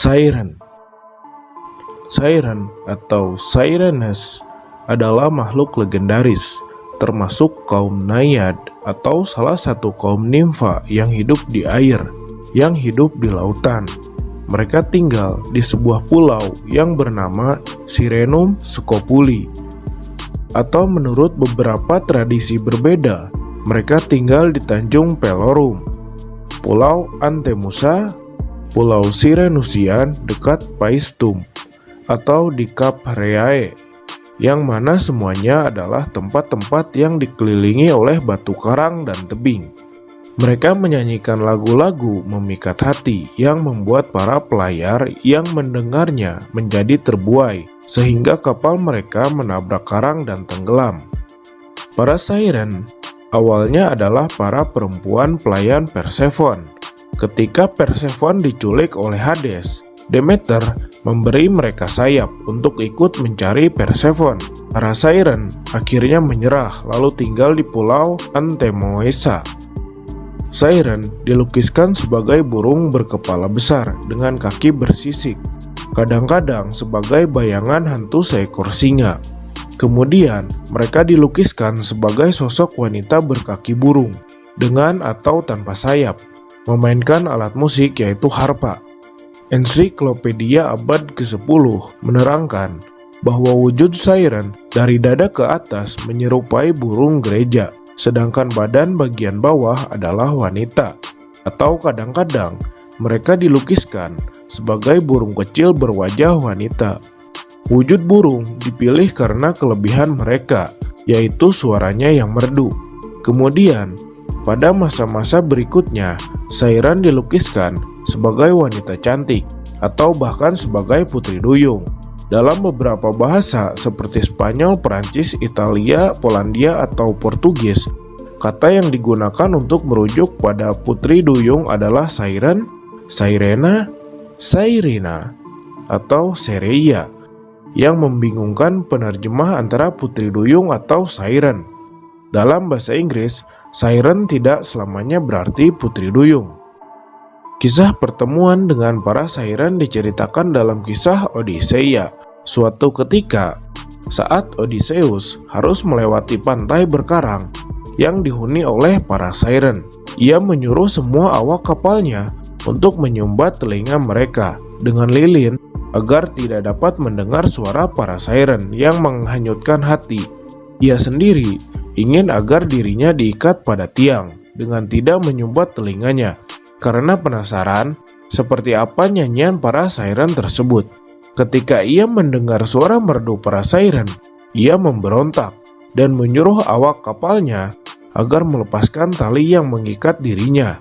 Siren. Siren atau Sirenes adalah makhluk legendaris, termasuk kaum Naiad atau salah satu kaum nimfa yang hidup di air, yang hidup di lautan. Mereka tinggal di sebuah pulau yang bernama Sirenum Scopuli. Atau menurut beberapa tradisi berbeda, mereka tinggal di Tanjung Pelorum, Pulau Antemusa, Pulau Sirenusian dekat Paestum, atau di Kap Reae, yang mana semuanya adalah tempat-tempat yang dikelilingi oleh batu karang dan tebing. Mereka menyanyikan lagu-lagu memikat hati yang membuat para pelayar yang mendengarnya menjadi terbuai, sehingga kapal mereka menabrak karang dan tenggelam. Para Siren awalnya adalah para perempuan pelayan Persephone. Ketika Persephone diculik oleh Hades, Demeter memberi mereka sayap untuk ikut mencari Persephone. Para Siren akhirnya menyerah lalu tinggal di pulau Antemoesa. Siren dilukiskan sebagai burung berkepala besar dengan kaki bersisik, kadang-kadang sebagai bayangan hantu seekor singa. Kemudian mereka dilukiskan sebagai sosok wanita berkaki burung, dengan atau tanpa sayap, memainkan alat musik yaitu harpa. Ensiklopedia abad ke-10 menerangkan bahwa wujud Siren dari dada ke atas menyerupai burung gereja, sedangkan badan bagian bawah adalah wanita. Atau kadang-kadang mereka dilukiskan sebagai burung kecil berwajah wanita. Wujud burung dipilih karena kelebihan mereka, yaitu suaranya yang merdu. Kemudian, pada masa-masa berikutnya, Siren dilukiskan sebagai wanita cantik atau bahkan sebagai putri duyung. Dalam beberapa bahasa seperti Spanyol, Perancis, Italia, Polandia, atau Portugis, kata yang digunakan untuk merujuk pada putri duyung adalah Siren, Sirena, Sairina, atau Sereia, yang membingungkan penerjemah antara putri duyung atau Siren. Dalam bahasa Inggris, Siren tidak selamanya berarti putri duyung. Kisah pertemuan dengan para Siren diceritakan dalam kisah Odisseia. Suatu ketika, saat Odysseus harus melewati pantai berkarang yang dihuni oleh para Siren, ia menyuruh semua awak kapalnya untuk menyumbat telinga mereka dengan lilin agar tidak dapat mendengar suara para Siren yang menghanyutkan hati. Ia sendiri ingin agar dirinya diikat pada tiang dengan tidak menyumbat telinganya, karena penasaran seperti apa nyanyian para Siren tersebut. Ketika ia mendengar suara merdu para Siren, ia memberontak dan menyuruh awak kapalnya agar melepaskan tali yang mengikat dirinya.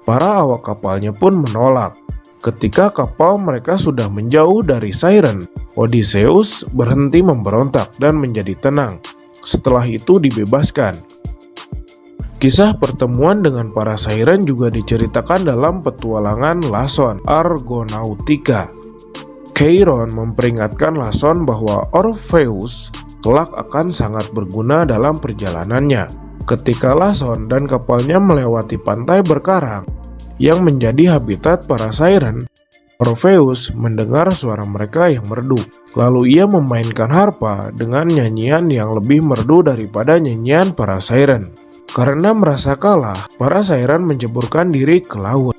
Para awak kapalnya pun menolak. Ketika kapal mereka sudah menjauh dari Siren, Odysseus berhenti memberontak dan menjadi tenang. Setelah itu dibebaskan. Kisah pertemuan dengan para Siren juga diceritakan dalam petualangan Lason Argonautica. Chiron memperingatkan Lason bahwa Orpheus kelak akan sangat berguna dalam perjalanannya. Ketika Lason dan kapalnya melewati pantai berkarang yang menjadi habitat para Siren, Orpheus mendengar suara mereka yang merdu. Lalu ia memainkan harpa dengan nyanyian yang lebih merdu daripada nyanyian para Siren. Karena merasa kalah, para Siren menjeburkan diri ke laut.